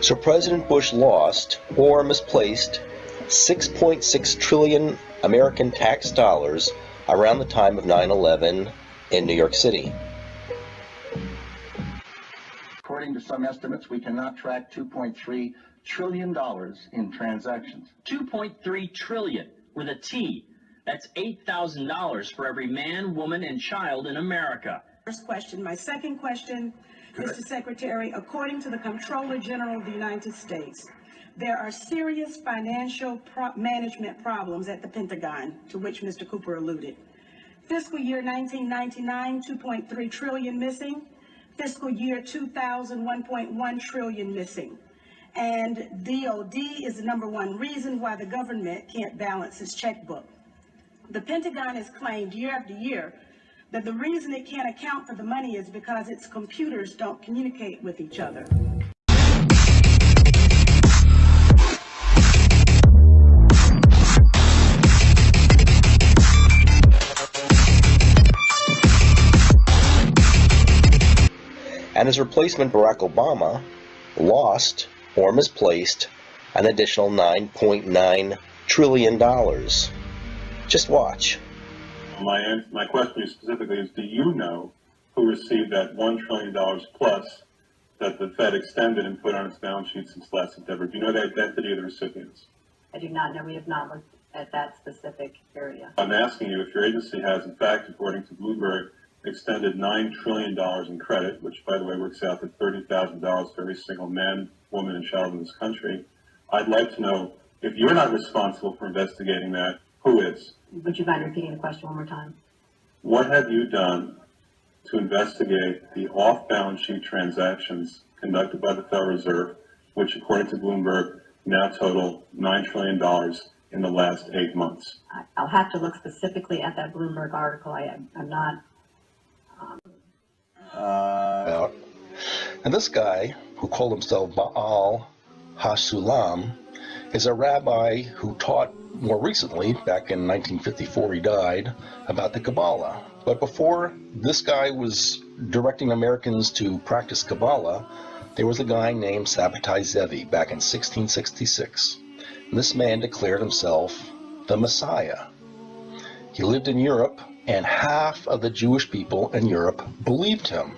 So President Bush lost or misplaced 6.6 trillion American tax dollars around the time of 9/11 in New York City. According to some estimates, we cannot track $2.3 trillion in transactions. 2.3 trillion with a T. That's $8,000 for every man, woman, and child in America. First question. My second question, Mr. Secretary, according to the Comptroller General of the United States, there are serious financial management problems at the Pentagon, to which Mr. Cooper alluded. Fiscal year 1999, 2.3 trillion missing. Fiscal year 2000, 1.1 trillion missing. And DOD is the #1 reason why the government can't balance its checkbook. The Pentagon has claimed year after year that the reason it can't account for the money is because its computers don't communicate with each other. And his replacement, Barack Obama, lost or misplaced an additional $9.9 trillion. Just watch. My question specifically is, do you know who received that $1 trillion plus that the Fed extended and put on its balance sheet since last September? Do you know the identity of the recipients? I do not know. We have not looked at that specific area. I'm asking you if your agency has, in fact, according to Bloomberg, extended $9 trillion in credit, which, by the way, works out to $30,000 for every single man, woman, and child in this country. I'd like to know, if you're not responsible for investigating that, who is? Would you mind repeating the question one more time? What have you done to investigate the off-balance sheet transactions conducted by the Federal Reserve, which, according to Bloomberg, now total $9 trillion in the last 8 months? I'll have to look specifically at that Bloomberg article. I'm not... And this guy, who called himself Baal HaSulam, is a rabbi who taught more recently, back in 1954 he died, about the Kabbalah. But before this guy was directing Americans to practice Kabbalah, there was a guy named Sabbatai Zevi back in 1666. And this man declared himself the Messiah. He lived in Europe, and half of the Jewish people in Europe believed him.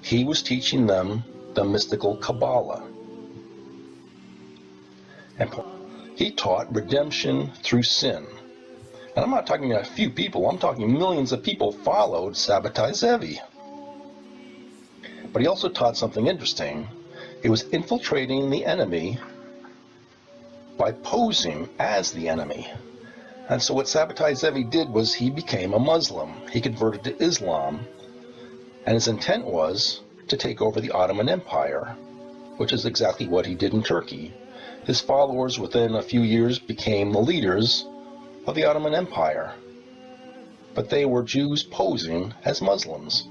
He was teaching them the mystical Kabbalah. And he taught redemption through sin. And I'm not talking a few people, I'm talking millions of people followed Sabbatai Zevi. But he also taught something interesting. It was infiltrating the enemy by posing as the enemy. And so what Sabbatai Zevi did was he became a Muslim. He converted to Islam. And his intent was to take over the Ottoman Empire, which is exactly what he did in Turkey. His followers within a few years became the leaders of the Ottoman Empire. But they were Jews posing as Muslims.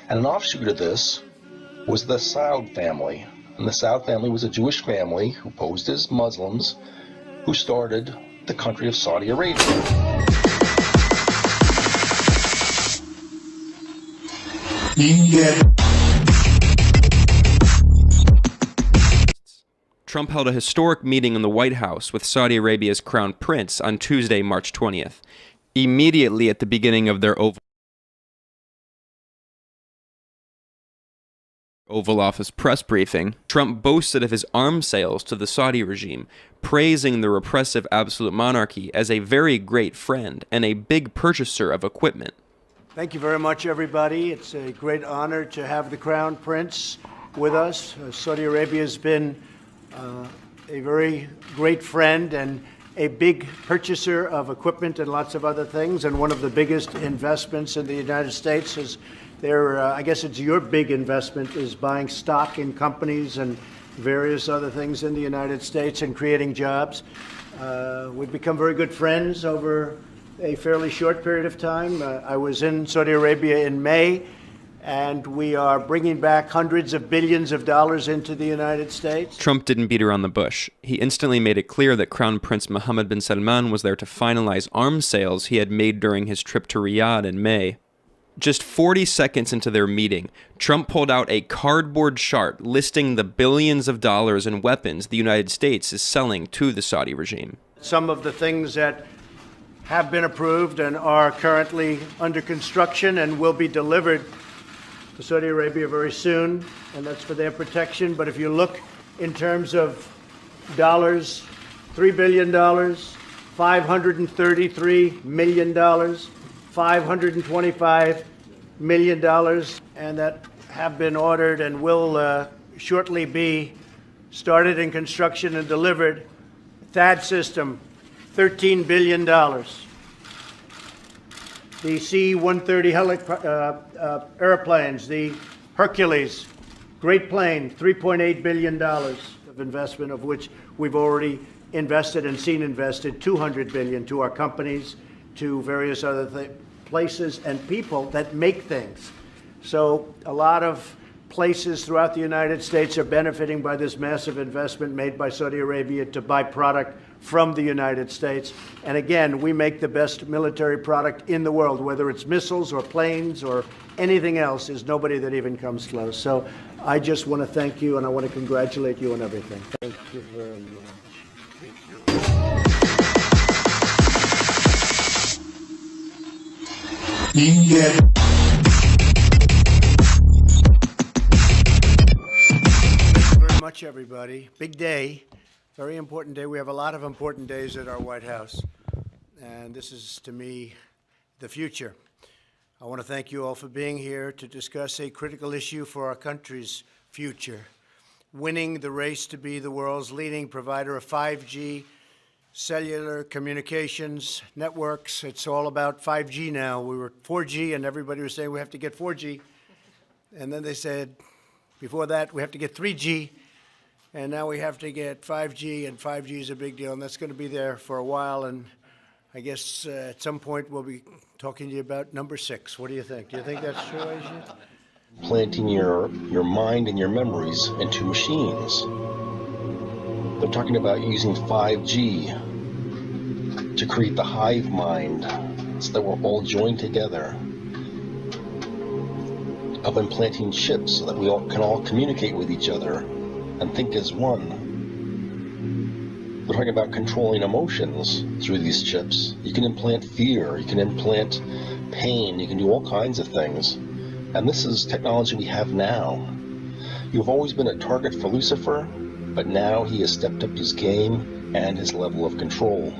And an offshoot of this was the Saud family. And the Saud family was a Jewish family who posed as Muslims who started the country of Saudi Arabia. Trump held a historic meeting in the White House with Saudi Arabia's Crown Prince on Tuesday, March 20th. Immediately at the beginning of their Oval Office press briefing, Trump boasted of his arms sales to the Saudi regime, praising the repressive absolute monarchy as a very great friend and a big purchaser of equipment. Thank you very much, everybody. It's a great honor to have the Crown Prince with us. Saudi Arabia has been a very great friend and a big purchaser of equipment and lots of other things, and one of the biggest investments in the United States is I guess it's your big investment, is buying stock in companies and various other things in the United States and creating jobs. We've become very good friends over a fairly short period of time. I was in Saudi Arabia in May, and we are bringing back hundreds of billions of dollars into the United States. Trump didn't beat around the bush. He instantly made it clear that Crown Prince Mohammed bin Salman was there to finalize arms sales he had made during his trip to Riyadh in May. Just 40 seconds into their meeting, Trump pulled out a cardboard chart listing the billions of dollars in weapons the United States is selling to the Saudi regime. Some of the things that have been approved and are currently under construction and will be delivered to Saudi Arabia very soon, and that's for their protection. But if you look in terms of dollars, $3 billion, $533 million, $525 million, and that have been ordered and will shortly be started in construction and delivered. THAAD system, $13 billion. The C-130 airplanes, the Hercules, great plane, $3.8 billion of investment, of which we've already invested and seen invested $200 billion to our companies, to various other places and people that make things. So a lot of places throughout the United States are benefiting by this massive investment made by Saudi Arabia to buy product from the United States. And again, we make the best military product in the world, whether it's missiles or planes or anything else. There's nobody that even comes close. So I just want to thank you, and I want to congratulate you on everything. Thank you very much. Yeah. Thank you very much, everybody. Big day, very important day. We have a lot of important days at our White House, and this is, to me, the future. I want to thank you all for being here to discuss a critical issue for our country's future, winning the race to be the world's leading provider of 5G cellular communications networks. It's all about 5G now. We were 4G, and everybody was saying we have to get 4G. And then they said, before that, we have to get 3G. And now we have to get 5G, and 5G is a big deal, and that's going to be there for a while. And I guess at some point we'll be talking to you about number 6. What do you think? Do you think that's true, Ajit? Planting your mind and your memories into machines. They're talking about using 5G to create the hive mind so that we're all joined together. Of implanting chips so that we all can all communicate with each other and think as one. They're talking about controlling emotions through these chips. You can implant fear, you can implant pain, you can do all kinds of things. And this is technology we have now. You've always been a target for Lucifer, but now he has stepped up his game and his level of control.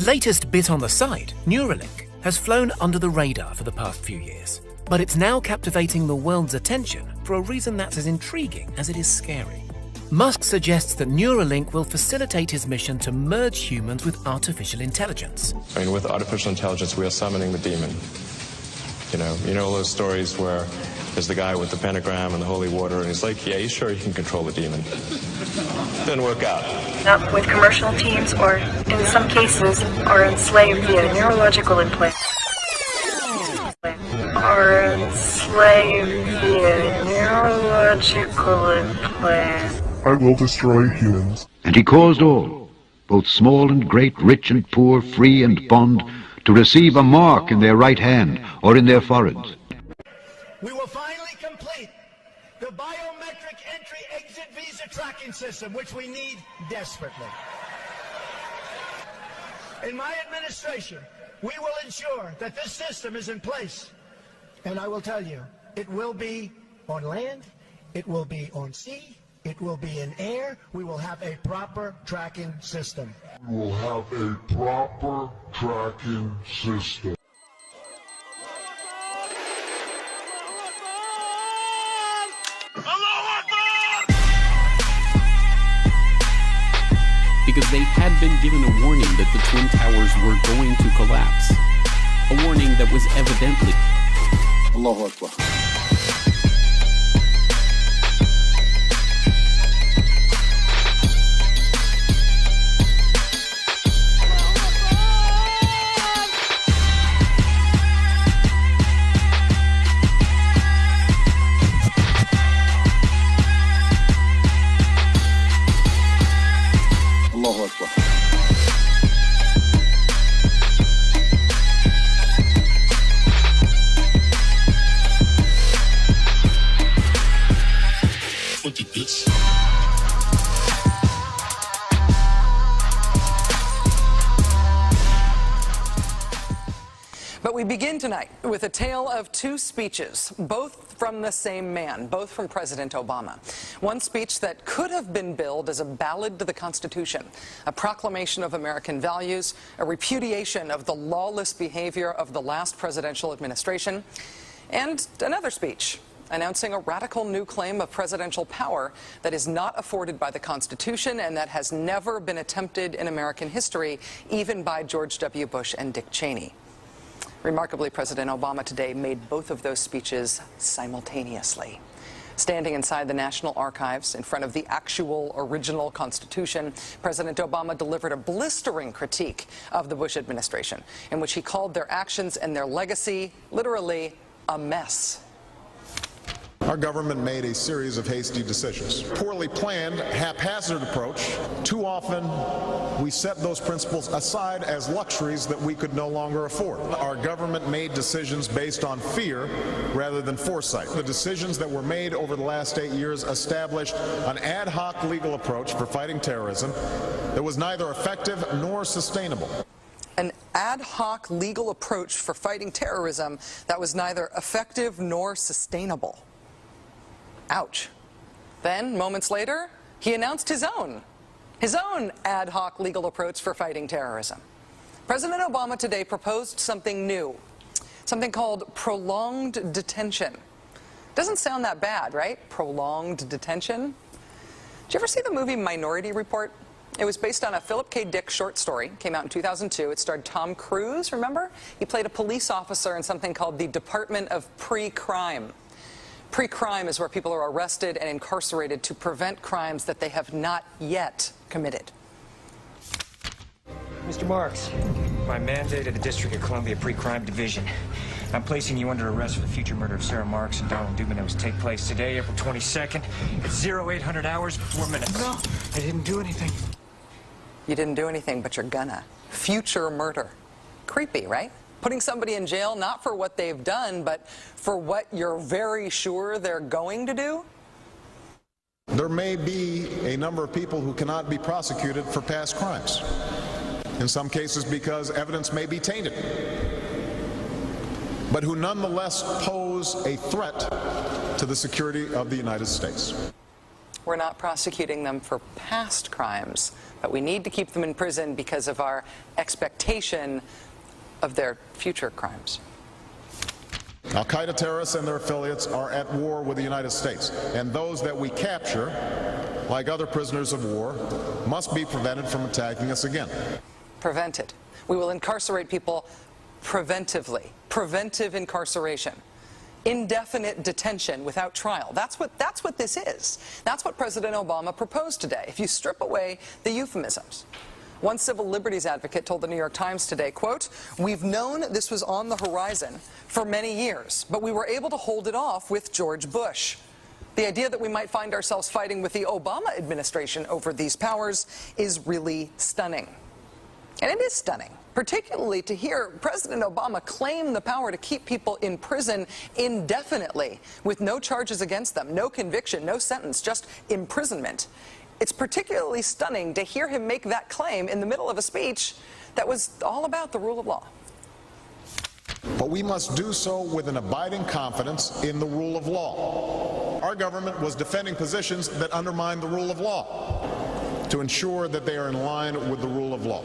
Latest bit on the side, Neuralink, has flown under the radar for the past few years. But it's now captivating the world's attention for a reason that's as intriguing as it is scary. Musk suggests that Neuralink will facilitate his mission to merge humans with artificial intelligence. I mean, with artificial intelligence, we are summoning the demon. You know all those stories where there's the guy with the pentagram and the holy water, and he's like, yeah, he's sure he can control the demon. Didn't work out. Up with commercial teams, or in some cases, are enslaved via neurological implants. Are enslaved via neurological implants. I will destroy humans. And he caused all, both small and great, rich and poor, free and bond, to receive a mark in their right hand or in their foreheads. We will finally complete the biometric entry-exit visa tracking system, which we need desperately. In my administration, we will ensure that this system is in place. And I will tell you, it will be on land, it will be on sea, it will be in air. We will have a proper tracking system. We will have a proper tracking system. Because they had been given a warning that the Twin Towers were going to collapse. A warning that was evidently Allahu Akbar. Allahu Akbar. But we begin tonight with a tale of two speeches, both from the same man, both from President Obama. One speech that could have been billed as a ballad to the Constitution, a proclamation of American values, a repudiation of the lawless behavior of the last presidential administration, and another speech announcing a radical new claim of presidential power that is not afforded by the Constitution and that has never been attempted in American history, even by George W. Bush and Dick Cheney. Remarkably, President Obama today made both of those speeches simultaneously. Standing inside the National Archives in front of the actual original Constitution, President Obama delivered a blistering critique of the Bush administration, in which he called their actions and their legacy literally a mess. Our government made a series of hasty decisions. Poorly planned, haphazard approach. Too often, we set those principles aside as luxuries that we could no longer afford. Our government made decisions based on fear rather than foresight. The decisions that were made over the last 8 years established an ad hoc legal approach for fighting terrorism that was neither effective nor sustainable. An ad hoc legal approach for fighting terrorism that was neither effective nor sustainable. Ouch. Then, moments later, he announced his own ad hoc legal approach for fighting terrorism. President Obama today proposed something new, something called prolonged detention. Doesn't sound that bad, right? Prolonged detention. Did you ever see the movie Minority Report? It was based on a Philip K. Dick short story. Came out in 2002. It starred Tom Cruise, remember? He played a police officer in something called the Department of Pre-Crime. Pre-crime is where people are arrested and incarcerated to prevent crimes that they have not yet committed. Mr. Marks, by mandate of the District of Columbia Pre-Crime Division, I'm placing you under arrest for the future murder of Sarah Marks and Donald Dubin. Take place today, April 22nd, at 0800 hours 4 minutes. No, I didn't do anything. You didn't do anything, but you're gonna. Future murder. Creepy, right? Putting somebody in jail not for what they've done, but for what you're very sure they're going to do? There may be a number of people who cannot be prosecuted for past crimes. In some cases because evidence may be tainted, but who nonetheless pose a threat to the security of the United States. We're not prosecuting them for past crimes, but we need to keep them in prison because of our expectation of their future crimes. Al-Qaeda terrorists and their affiliates are at war with the United States, and those that we capture, like other prisoners of war, must be prevented from attacking us again. Prevented. We will incarcerate people preventively. Preventive incarceration. Indefinite detention without trial. That's what this is. That's what President Obama proposed today, if you strip away the euphemisms. One civil liberties advocate told the New York Times today, quote, "We've known this was on the horizon for many years, but we were able to hold it off with George Bush. The idea that we might find ourselves fighting with the Obama administration over these powers is really stunning." And it is stunning, particularly to hear President Obama claim the power to keep people in prison indefinitely with no charges against them, no conviction, no sentence, just imprisonment. It's particularly stunning to hear him make that claim in the middle of a speech that was all about the rule of law. But we must do so with an abiding confidence in the rule of law. Our government was defending positions that undermine the rule of law to ensure that they are in line with the rule of law.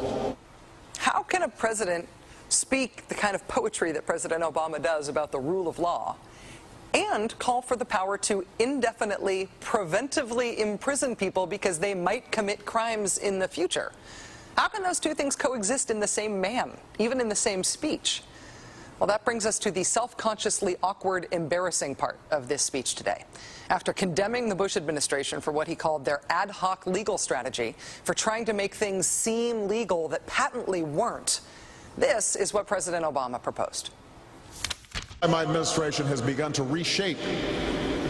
How can a president speak the kind of poetry that President Obama does about the rule of law and call for the power to indefinitely, preventively imprison people because they might commit crimes in the future? How can those two things coexist in the same man, even in the same speech? Well, that brings us to the self-consciously awkward, embarrassing part of this speech today. After condemning the Bush administration for what he called their ad hoc legal strategy, for trying to make things seem legal that patently weren't, this is what President Obama proposed. My administration has begun to reshape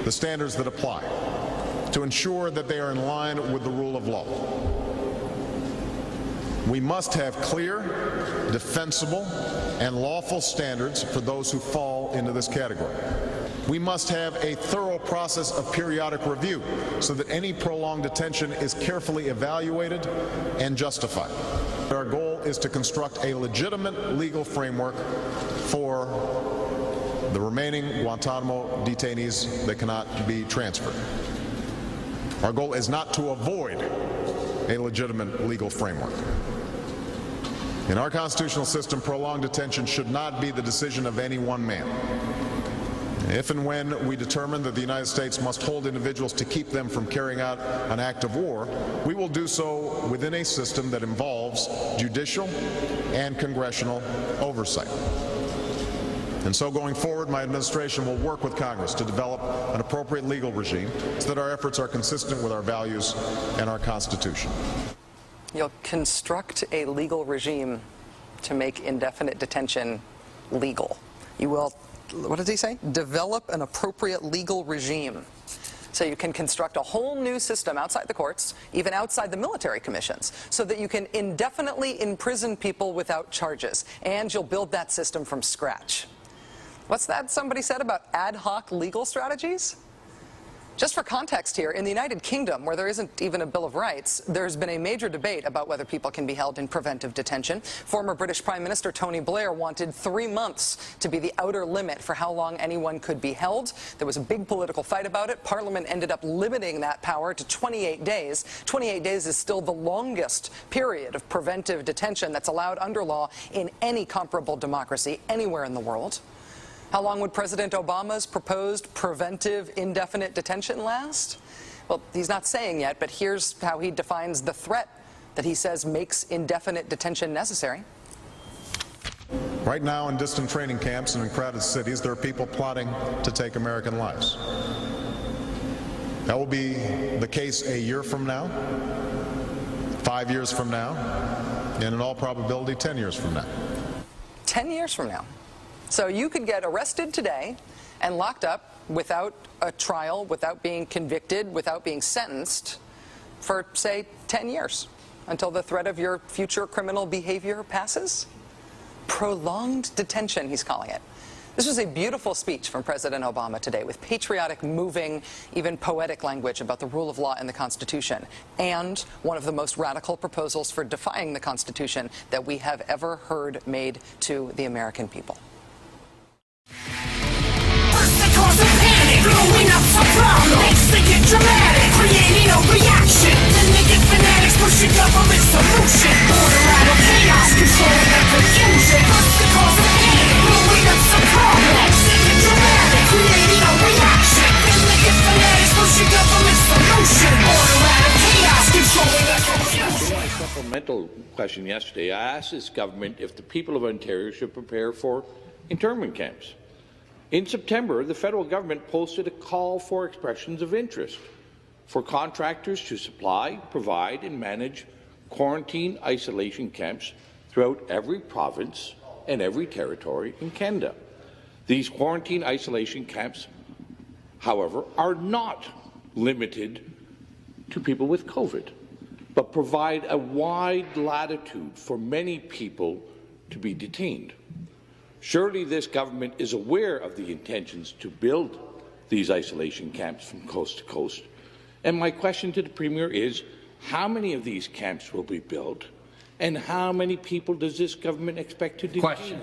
the standards that apply to ensure that they are in line with the rule of law. We must have clear, defensible, and lawful standards for those who fall into this category. We must have a thorough process of periodic review so that any prolonged detention is carefully evaluated and justified. Our goal is to construct a legitimate legal framework for the remaining Guantanamo detainees that cannot be transferred. Our goal is not to avoid a legitimate legal framework. In our constitutional system, prolonged detention should not be the decision of any one man. If and when we determine that the United States must hold individuals to keep them from carrying out an act of war, we will do so within a system that involves judicial and congressional oversight. And so going forward, my administration will work with Congress to develop an appropriate legal regime so that our efforts are consistent with our values and our Constitution. You'll construct a legal regime to make indefinite detention legal. You will, what does he say? Develop an appropriate legal regime. So you can construct a whole new system outside the courts, even outside the military commissions, so that you can indefinitely imprison people without charges. And you'll build that system from scratch. What's that somebody said about ad hoc legal strategies? Just for context here, in the United Kingdom, where there isn't even a Bill of Rights, there's been a major debate about whether people can be held in preventive detention. Former British Prime Minister Tony Blair wanted 3 months to be the outer limit for how long anyone could be held. There was a big political fight about it. Parliament ended up limiting that power to 28 days. 28 days is still the longest period of preventive detention that's allowed under law in any comparable democracy anywhere in the world. How long would President Obama's proposed preventive indefinite detention last? Well, he's not saying yet, but here's how he defines the threat that he says makes indefinite detention necessary. Right now, in distant training camps and in crowded cities, there are people plotting to take American lives. That will be the case a year from now, 5 years from now, and in all probability 10 years from now. 10 years from now. So you could get arrested today and locked up without a trial, without being convicted, without being sentenced for, say, 10 years until the threat of your future criminal behavior passes. Prolonged detention, he's calling it. This was a beautiful speech from President Obama today with patriotic, moving, even poetic language about the rule of law and the Constitution, and one of the most radical proposals for defying the Constitution that we have ever heard made to the American people. Cause of panic, blowing up some problems. They get dramatic, creating a reaction. Then they get fanatics, pushing government solution. Order out of chaos, controlling the confusion. First the cause of panic, blowing up some problems. They get dramatic, creating a reaction. Then they get fanatics, pushing government solution. Order out of chaos, controlling the confusion. In my supplemental question yesterday, I asked this government if the people of Ontario should prepare for internment camps. In September, the federal government posted a call for expressions of interest for contractors to supply, provide and manage quarantine isolation camps throughout every province and every territory in Canada. These quarantine isolation camps, however, are not limited to people with COVID, but provide a wide latitude for many people to be detained. Surely this government is aware of the intentions to build these isolation camps from coast to coast. And my question to the Premier is, how many of these camps will be built, and how many people does this government expect to detain? Question.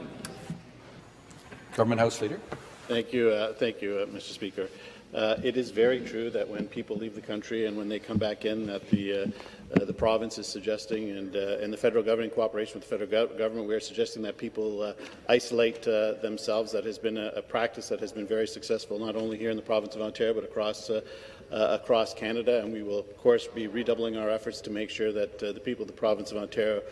Government House Leader. Thank you, Mr. Speaker. It is very true that when people leave the country and when they come back in, that the province is suggesting, and the federal government, in cooperation with the federal government, we are suggesting that people isolate themselves. That has been a practice that has been very successful, not only here in the province of Ontario, but across Canada. And we will, of course, be redoubling our efforts to make sure that the people of the province of Ontario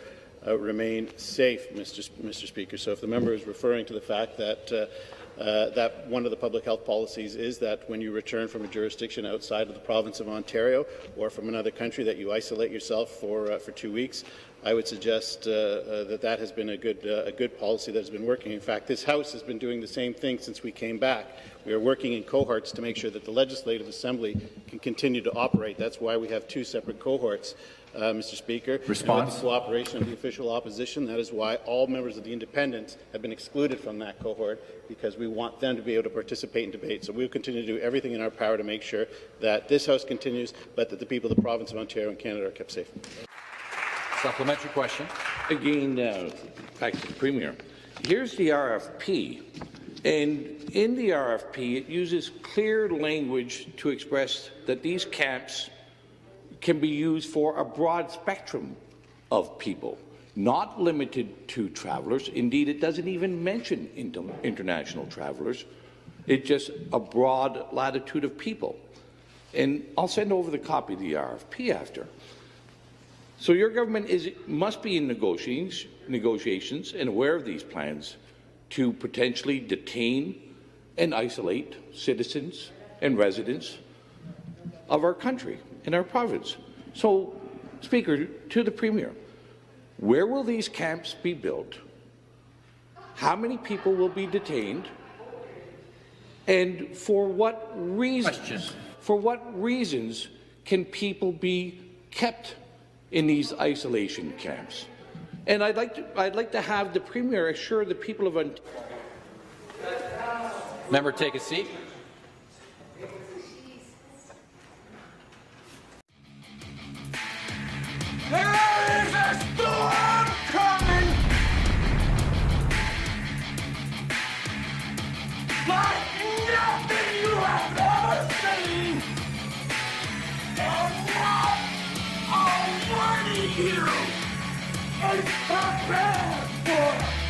remain safe, Mr. Speaker. So if the member is referring to the fact that that one of the public health policies is that when you return from a jurisdiction outside of the province of Ontario or from another country that you isolate yourself for 2 weeks, I would suggest that has been a good policy that has been working. In fact, this House has been doing the same thing since we came back. We are working in cohorts to make sure that the Legislative Assembly can continue to operate. That's why we have 2 separate cohorts. Mr. Speaker, Response. with the cooperation of the official opposition, that is why all members of the Independents have been excluded from that cohort, because we want them to be able to participate in debate. So we will continue to do everything in our power to make sure that this House continues, but that the people of the province of Ontario and Canada are kept safe. Supplementary question. Again, back to the Premier. here's the RFP. And in the RFP, it uses clear language to express that these camps can be used for a broad spectrum of people, not limited to travelers. Indeed, it doesn't even mention international travelers. It's just a broad latitude of people. And I'll send over the copy of the RFP after. So your government must be in negotiations and aware of these plans to potentially detain and isolate citizens and residents of our country and our province. So, Speaker, to the Premier, where will these camps be built? How many people will be detained? And for what reasons? For what reasons can people be kept in these isolation camps? And I'd like to have the Premier assure the people of Ontario. Member, take a seat. There is a storm coming, like nothing you have ever seen. And what I warn you is prepared for